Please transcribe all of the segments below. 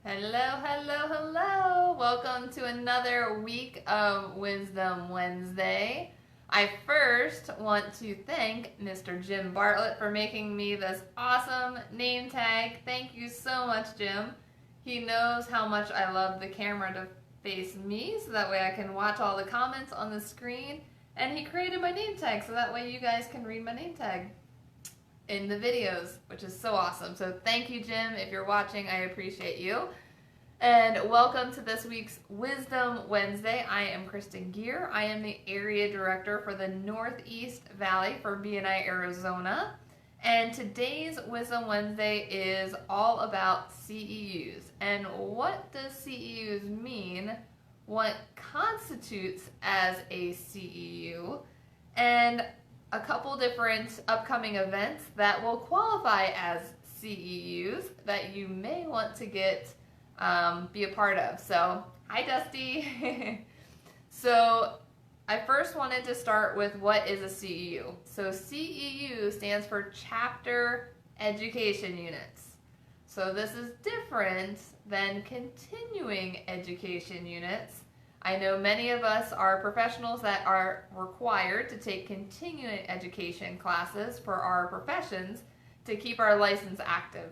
Hello, hello, hello. Welcome to another week of Wisdom Wednesday. I first want to thank Mr. Jim Bartlett for making me this awesome name tag. Thank you so much, Jim. He knows how much I love the camera to face me, so that way I can watch all the comments on the screen. And he created my name tag, so that way you guys can read my name tag in the videos, which is so awesome. So thank you, Jim. If you're watching, I appreciate you. And welcome to this week's Wisdom Wednesday. I am Kristen Gear. I am the Area Director for the Northeast Valley for BNI Arizona. And today's Wisdom Wednesday is all about CEUs. And what does CEUs mean? What constitutes as a CEU? And a couple different upcoming events that will qualify as CEUs that you may want to be a part of. So, hi Dusty. So, I first wanted to start with what is a CEU. So, CEU stands for Chapter Education Units. So, this is different than continuing education units. I know many of us are professionals that are required to take continuing education classes for our professions to keep our license active.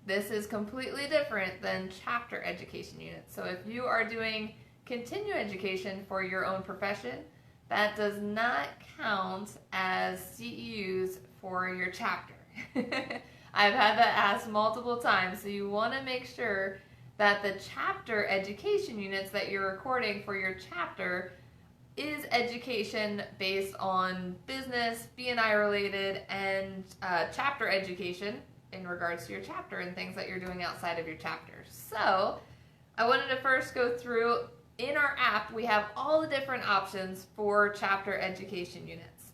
This is completely different than chapter education units. So if you are doing continuing education for your own profession, that does not count as CEUs for your chapter. I've had that asked multiple times, so you want to make sure that the chapter education units that you're recording for your chapter is education based on business, BNI related, and chapter education in regards to your chapter and things that you're doing outside of your chapter. So I wanted to first go through, in our app, we have all the different options for chapter education units.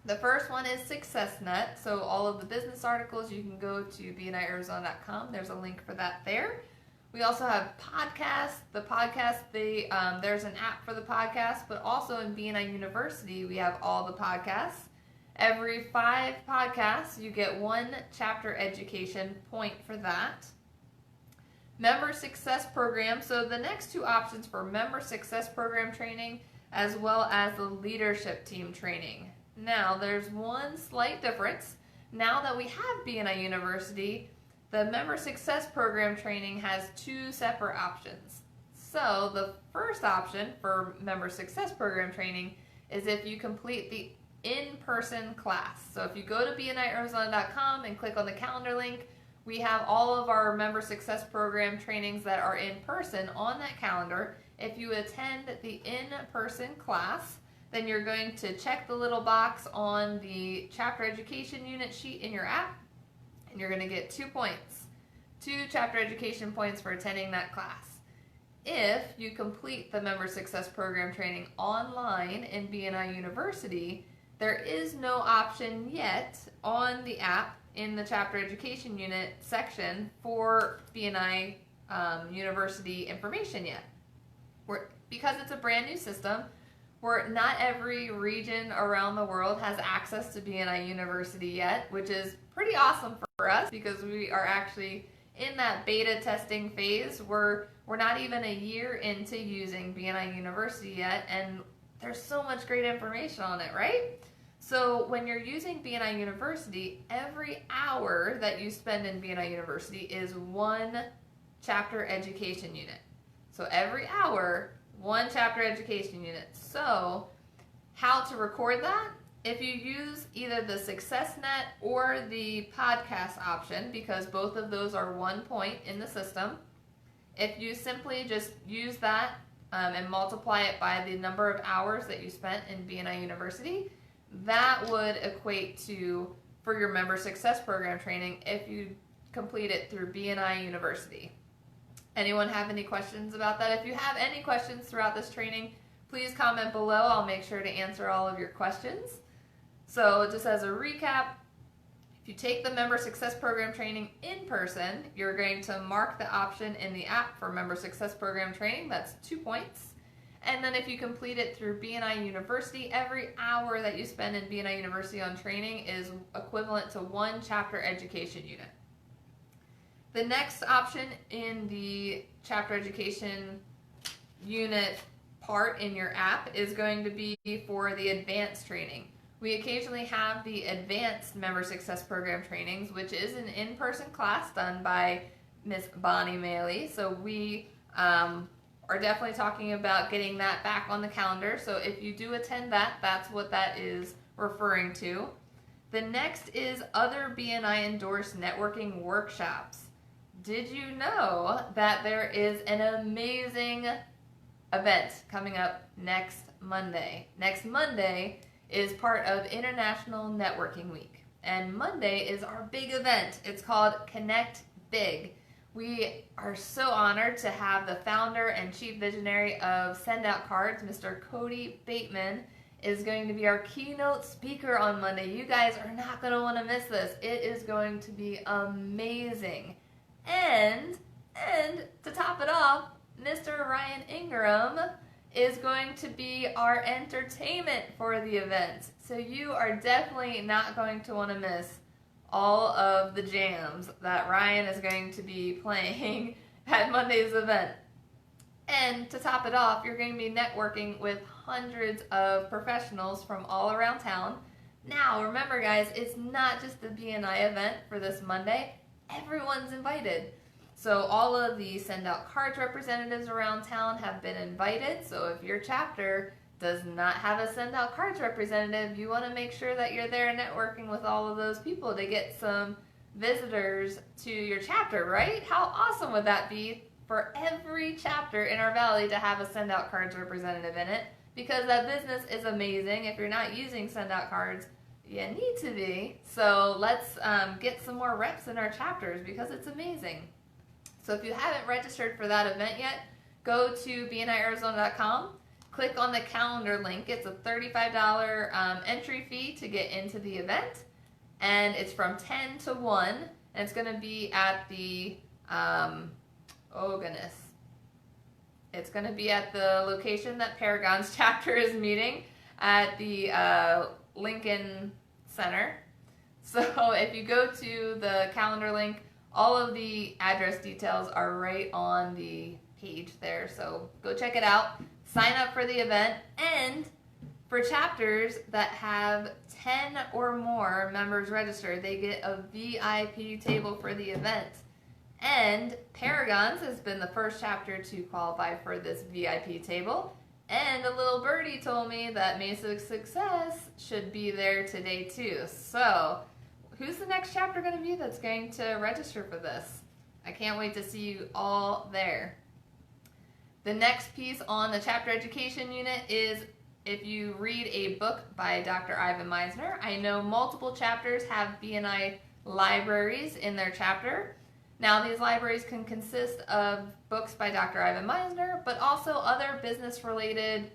The first one is SuccessNet. So all of the business articles, you can go to bniarizona.com. There's a link for that there. We also have podcasts. The podcast, there's an app for the podcast, but also in BNI University, we have all the podcasts. Every 5 podcasts, you get 1 chapter education point for that. Member Success Program. So the next 2 options for Member Success Program training as well as the leadership team training. Now, there's one slight difference. Now that we have BNI University, the Member Success Program training has 2 separate options. So the first option for Member Success Program training is if you complete the in-person class. So if you go to bniarizona.com and click on the calendar link, we have all of our Member Success Program trainings that are in person on that calendar. If you attend the in-person class, then you're going to check the little box on the chapter education unit sheet in your app, and you're going to get 2 points, 2 chapter education points for attending that class. If you complete the Member Success Program training online in BNI University, there is no option yet on the app in the chapter education unit section for BNI University information yet. Because it's a brand new system, where not every region around the world has access to BNI University yet, which is pretty awesome for us because we are actually in that beta testing phase. We're not even a year into using BNI University yet, and there's so much great information on it, right? So when you're using BNI University, every hour that you spend in BNI University is 1 chapter education unit. So every hour, 1 chapter education unit. So how to record that? If you use either the SuccessNet or the podcast option, because both of those are 1 point in the system, if you simply just use that and multiply it by the number of hours that you spent in BNI University, that would equate to, for your Member Success Program training, if you complete it through BNI University. Anyone have any questions about that? If you have any questions throughout this training, please comment below. I'll make sure to answer all of your questions. So just as a recap, if you take the Member Success Program training in person, you're going to mark the option in the app for Member Success Program training. That's 2 points. And then if you complete it through BNI University, every hour that you spend in BNI University on training is equivalent to 1 chapter education unit. The next option in the chapter education unit part in your app is going to be for the advanced training. We occasionally have the advanced member success program trainings, which is an in-person class done by Miss Bonnie Maley. So we are definitely talking about getting that back on the calendar. So if you do attend that, that's what that is referring to. The next is other BNI endorsed networking workshops. Did you know that there is an amazing event coming up next Monday? Next Monday is part of International Networking Week. And Monday is our big event. It's called Connect Big. We are so honored to have the founder and chief visionary of Send Out Cards, Mr. Cody Bateman, is going to be our keynote speaker on Monday. You guys are not going to want to miss this. It is going to be amazing. And to top it off, Mr. Ryan Ingram is going to be our entertainment for the event. So you are definitely not going to want to miss all of the jams that Ryan is going to be playing at Monday's event. And to top it off, you're going to be networking with hundreds of professionals from all around town. Now, remember guys, it's not just the BNI event for this Monday. Everyone's invited. So all of the Send Out Cards representatives around town have been invited. So if your chapter does not have a Send Out Cards representative, you want to make sure that you're there networking with all of those people to get some visitors to your chapter, right? How awesome would that be for every chapter in our valley to have a Send Out Cards representative in it? Because that business is amazing. If you're not using Send Out Cards, you need to be. So let's get some more reps in our chapters because it's amazing. So if you haven't registered for that event yet, go to bniarizona.com, click on the calendar link. It's a $35 entry fee to get into the event, and it's from 10 to 1, and it's going to be at the, it's going to be at the location that Paragon's chapter is meeting at the Lincoln Center. So if you go to the calendar link, all of the address details are right on the page there. So go check it out, sign up for the event, and for chapters that have 10 or more members registered, they get a VIP table for the event. And Paragon's has been the first chapter to qualify for this VIP table. And a little birdie told me that Mesa Success should be there today too. So who's the next chapter going to be that's going to register for this? I can't wait to see you all there. The next piece on the chapter education unit is if you read a book by Dr. Ivan Meisner. I know multiple chapters have BNI libraries in their chapter. Now these libraries can consist of books by Dr. Ivan Meisner, but also other business related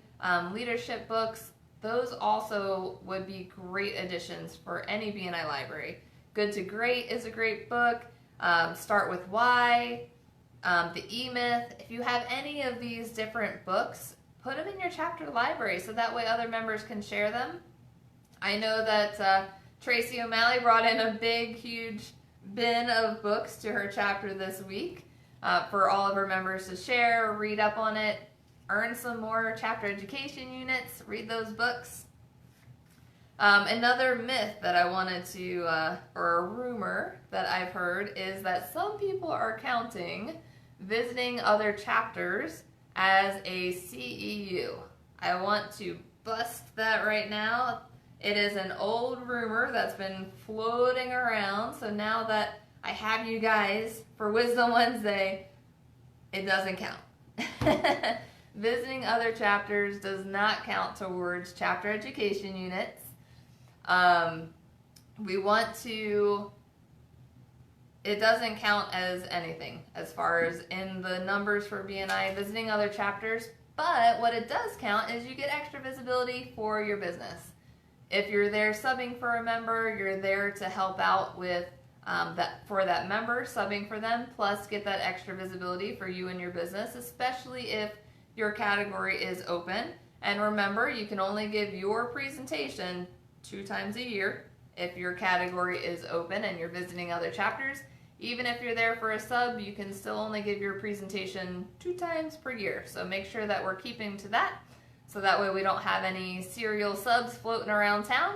leadership books. Those also would be great additions for any BNI library. Good to Great is a great book. Start with Why, the E-Myth. If you have any of these different books, put them in your chapter library so that way other members can share them. I know that Tracy O'Malley brought in a big, huge bin of books to her chapter this week for all of her members to share, read up on it, earn some more chapter education units, read those books. Another myth that I wanted to, or a rumor that I've heard, is that some people are counting visiting other chapters as a CEU. I want to bust that right now. It is an old rumor that's been floating around, so now that I have you guys for Wisdom Wednesday, it doesn't count. Visiting other chapters does not count towards chapter education units. We want to, it doesn't count as anything as far as in the numbers for BNI visiting other chapters, but what it does count is you get extra visibility for your business. If you're there subbing for a member, you're there to help out with for that member, subbing for them, plus get that extra visibility for you and your business, especially if your category is open. And remember, you can only give your presentation 2 times a year if your category is open and you're visiting other chapters. Even if you're there for a sub, you can still only give your presentation 2 times per year. So make sure that we're keeping to that, so that way we don't have any serial subs floating around town.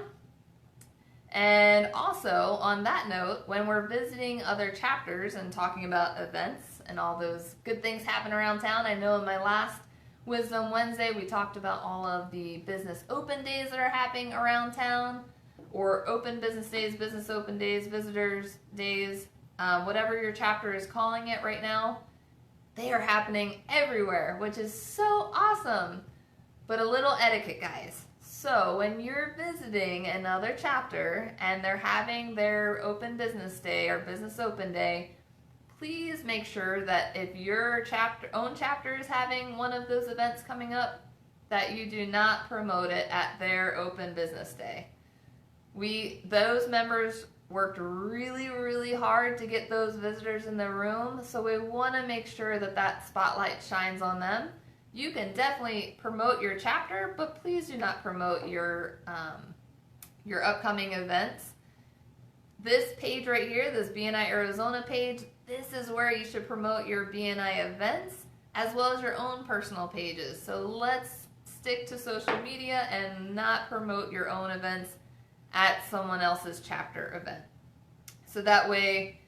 And also, on that note, when we're visiting other chapters and talking about events and all those good things happen around town, I know in my last Wisdom Wednesday we talked about all of the business open days that are happening around town, or open business days, business open days, visitors days, whatever your chapter is calling it right now. They are happening everywhere, which is so awesome. But a little etiquette, guys. So when you're visiting another chapter and they're having their open business day or business open day, please make sure that if your own chapter is having one of those events coming up, that you do not promote it at their open business day. Those members worked really, really hard to get those visitors in the room, so we want to make sure that that spotlight shines on them. You can definitely promote your chapter, but please do not promote your upcoming events. This page right here, this BNI Arizona page, this is where you should promote your BNI events as well as your own personal pages. So let's stick to social media and not promote your own events at someone else's chapter event. So that way,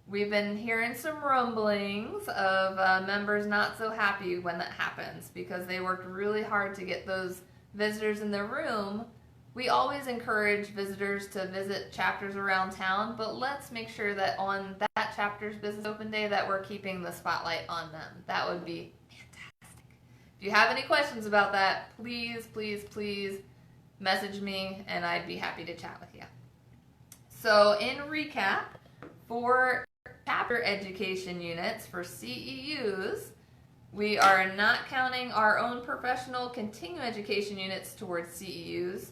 we've been hearing some rumblings of members not so happy when that happens because they worked really hard to get those visitors in the room. We always encourage visitors to visit chapters around town, but let's make sure that on that chapter's business open day that we're keeping the spotlight on them. That would be fantastic. If you have any questions about that, please, please, please message me and I'd be happy to chat with you. So in recap, for chapter education units for CEUs, we are not counting our own professional continuing education units towards CEUs.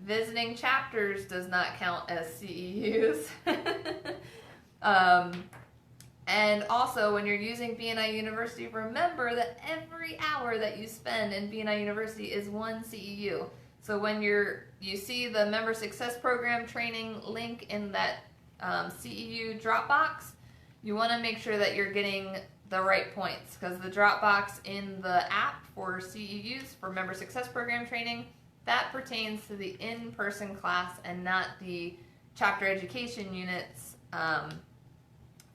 Visiting chapters does not count as CEUs. And also, when you're using BNI University, remember that every hour that you spend in BNI University is 1 CEU. So when you see the Member Success Program training link in that CEU Dropbox, you want to make sure that you're getting the right points, because the Dropbox in the app for CEUs, for Member Success Program training, that pertains to the in-person class and not the chapter education units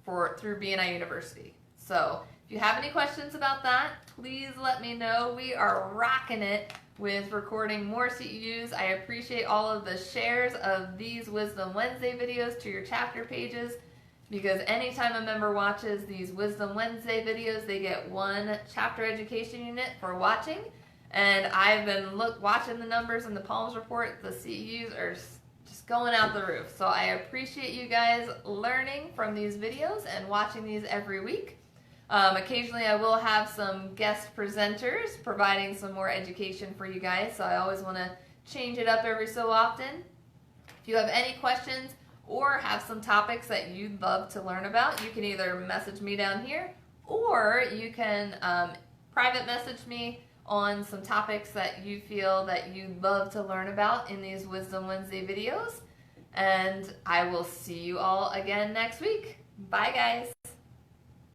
through BNI University. So if you have any questions about that, please let me know. We are rocking it with recording more CEUs. I appreciate all of the shares of these Wisdom Wednesday videos to your chapter pages, because anytime a member watches these Wisdom Wednesday videos, they get 1 chapter education unit for watching. And I've been watching the numbers in the Palms report. The CEUs are just going out the roof. So I appreciate you guys learning from these videos and watching these every week. Occasionally I will have some guest presenters providing some more education for you guys, so I always want to change it up every so often. If you have any questions or have some topics that you'd love to learn about, you can either message me down here, or you can private message me on some topics that you feel that you'd love to learn about in these Wisdom Wednesday videos. And I will see you all again next week. Bye, guys.